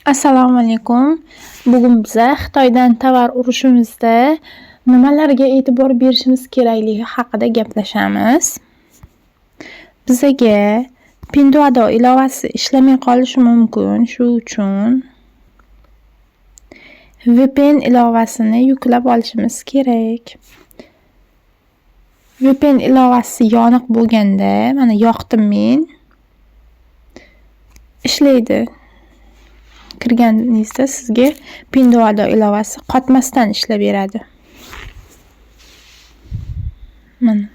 Assalomu alaykum. Bugun biza Xitoydan tovar urushimizda nimalarga e'tibor berishimiz kerakligi haqida gaplashamiz. Bizaga Pinduoduo ilovasi ishlamay qolishi mumkin. Shu uchun VPN ilovasini yuklab olishimiz kerak. VPN ilovasi yoniq bo'lganda, mana yoqdim men. Ishlaydi. Kirganingizda sizga Pinduoduo ilovasi qotmasdan ishlab beradi. Mana.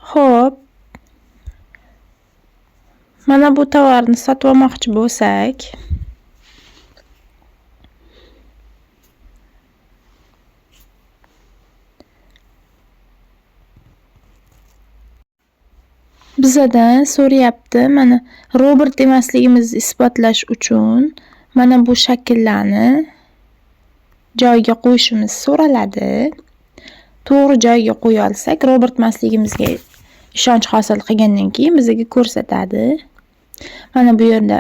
Xo'p. Mana bu tovarni sotib olmoqchi bo'lsak, bizadan so'rayapti, mana robot emasligimizni isbotlash uchun mana bu shakllarni joyiga qo'yishimiz so'raladi. To'g'ri joyiga qo'ya olsak, robot emasligimizga ishonch hosil qilgandan keyin bizga ko'rsatadi. Mana bu yerda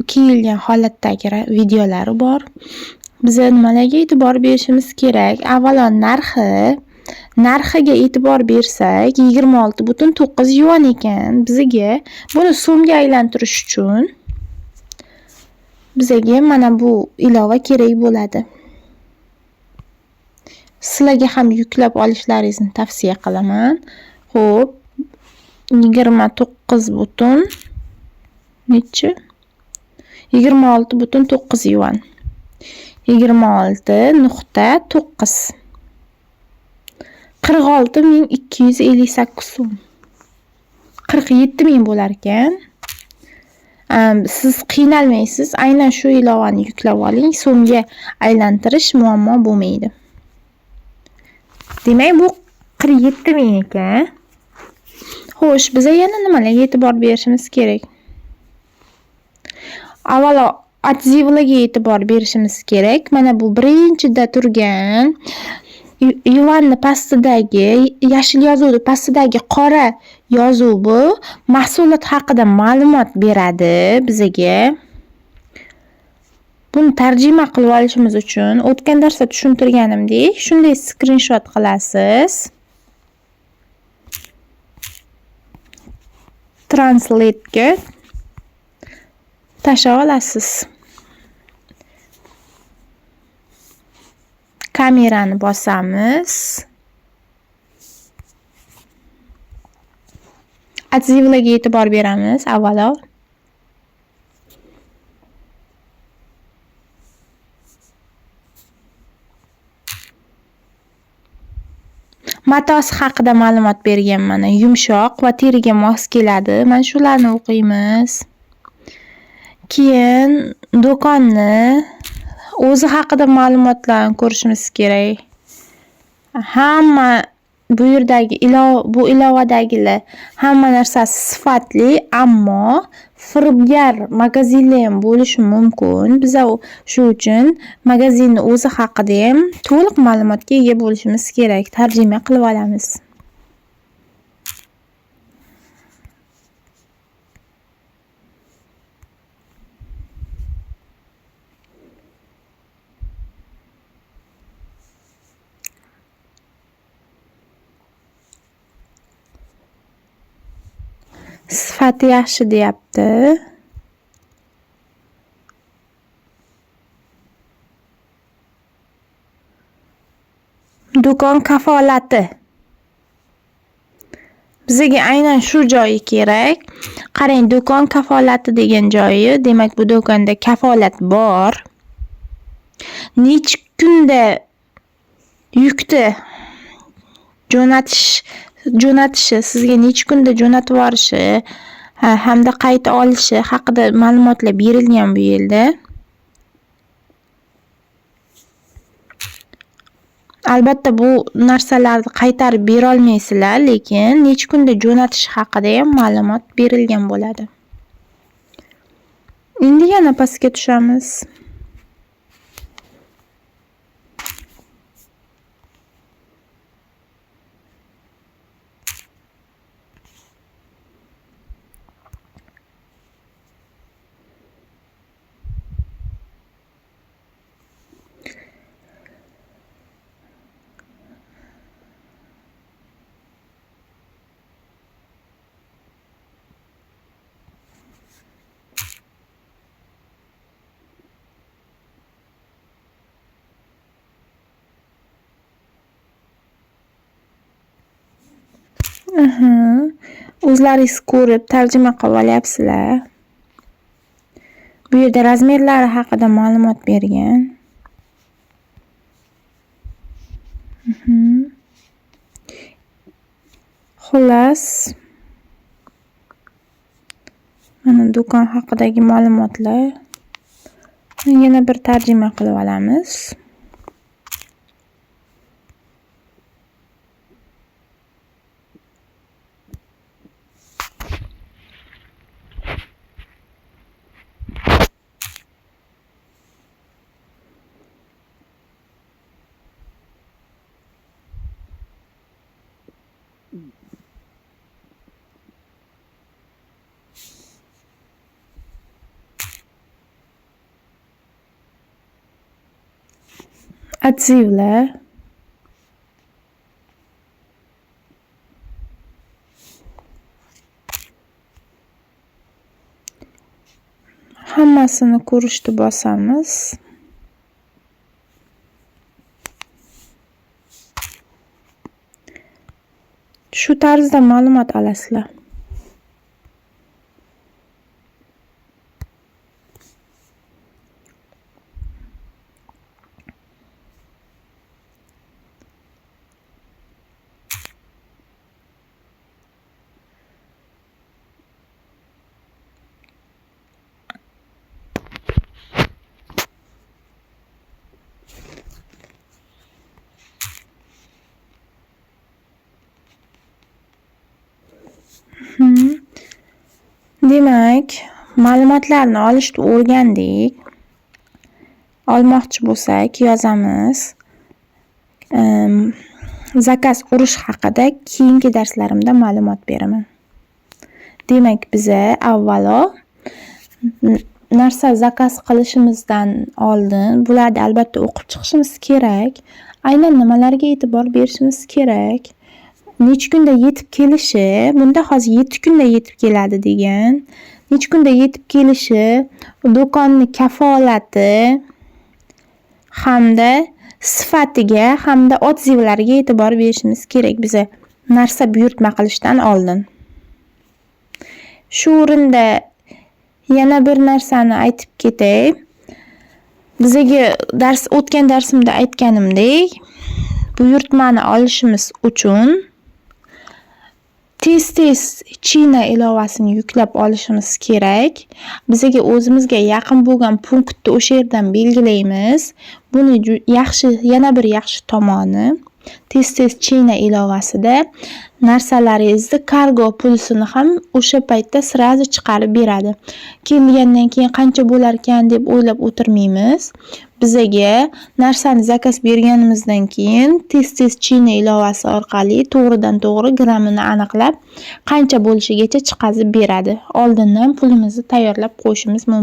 kiyilgan holatdagi videolari bor. Biz nimalarga e'tibor berishimiz kerak? Avvalo narxiga e'tibor bersak 26,9 yuan ekan. Bizga buni so'mga aylantirish uchun bizga mana bu ilova kerak bo'ladi. Sizlarga ham yuklab olishlaringizni tavsiya qilaman. Xo'p, 29 nechi? 26,9 yuan. 26,9 46,258 so'm. 47,000 bo'lar ekan. Siz qiynalmaysiz, aynan shu ilovani yuklab oling, so'mga aylantirish muammo bo'lmaydi. Demak, bu 47,000 ekan. Xo'sh, biz yana nimalarga e'tibor berishimiz kerak? Avvalo, odzivlarga e'tibor berishimiz kerak. Mana bu birinchida turgan yuvanni pastidagi yashil yozuvni pastidagi qora yozuv bu mahsulot haqida ma'lumot beradi bizga. Buni tarjima qilib olishimiz uchun o'tgan darsda tushuntirganimdek, shunday skrinshot qilasiz. Translate ga tashlab olasiz. Kamerani bosamiz. Odzivlarga e'tibor beramiz avvalo. Matosi haqida ma'lumot bergan, mana yumshoq va teriga mos keladi. Mana shularni o'qiymiz. Keyin do'konni o'zi haqida ma'lumotlarni ko'rishimiz kerak. Hamma bu yerdagi bu ilovadagilar hamma narsasi sifatli, ammo firibgar magazinlar ham bo'lishi mumkin. Biz shu uchun magazinni o'zi haqida ham to'liq ma'lumotga ega bo'lishimiz kerak. Tarjima qilib olamiz. Sifati yaxshi deyapti. Do'kon kafolati. Bizga aynan shu joyi kerak. Qarang, do'kon kafolati degan joyi, demak bu do'konda kafolat bor. Necha kunda yukni jo'natishi, sizga necha kunda jo'natib yuborishi hamda qayta olishi haqida ma'lumotlar berilgan bu yerda. Albatta bu narsalarni qaytarib bera olmaysizlar, lekin necha kunda jo'natish haqida ham ma'lumot berilgan bo'ladi. Endi yana pastga tushamiz. O'zlaringiz ko'rib tarjima qilib olyapsizlar. Bu yerda razmerlari haqida ma'lumot bergan. Xullas, mana do'kon haqidagi ma'lumotlar. Yana bir tarjima qilib olamiz. Atsivlar. Hammasini ko'rishni bosamiz. Shu tarzda ma'lumot olasizlar. Demak, ma'lumotlarni olishni o'rgandik. Olmoqchi bo'lsak, yozamiz. Zakaz urish haqida keyingi darslarimda ma'lumot beraman. Demak, biza avvalo narsa zakaz qilishimizdan oldin bularni albatta o'qib chiqishimiz kerak. Aynan nimalarga e'tibor berishimiz kerak? Necha kunda yetib kelishi, bunda hozir 7 kunda yetib keladi degan. Necha kunda yetib kelishi, do'konni kafolati hamda sifatiga hamda odzivlariga e'tibor berishimiz kerak biza narsa buyurtma qilishdan oldin. Shu o'rinda yana bir narsani aytib ketay. Bizaga o'tgan darsimda aytganimdek, buyurtmani olishimiz uchun tez China ilovasini yuklab olishimiz kerak. Bizaga o'zimizga yaqin bo'lgan punktni o'sha yerdan belgilaymiz. Buni yana bir yaxshi tomoni, tez China ilovasida narsalaringizni kargo pulisini ham o'sha paytda sirazi chiqarib beradi. Kelgandan keyin qancha bo'lar ekan deb o'ylab o'tirmaymiz. Bizaga narsani zakaz berganimizdan keyin tez China ilovasi orqali to'g'ridan to'g'ri grammini aniqlab, qancha bo'lishigacha chiqazib beradi. Oldindan pulimizni tayyorlab qo'yishimiz mumkin.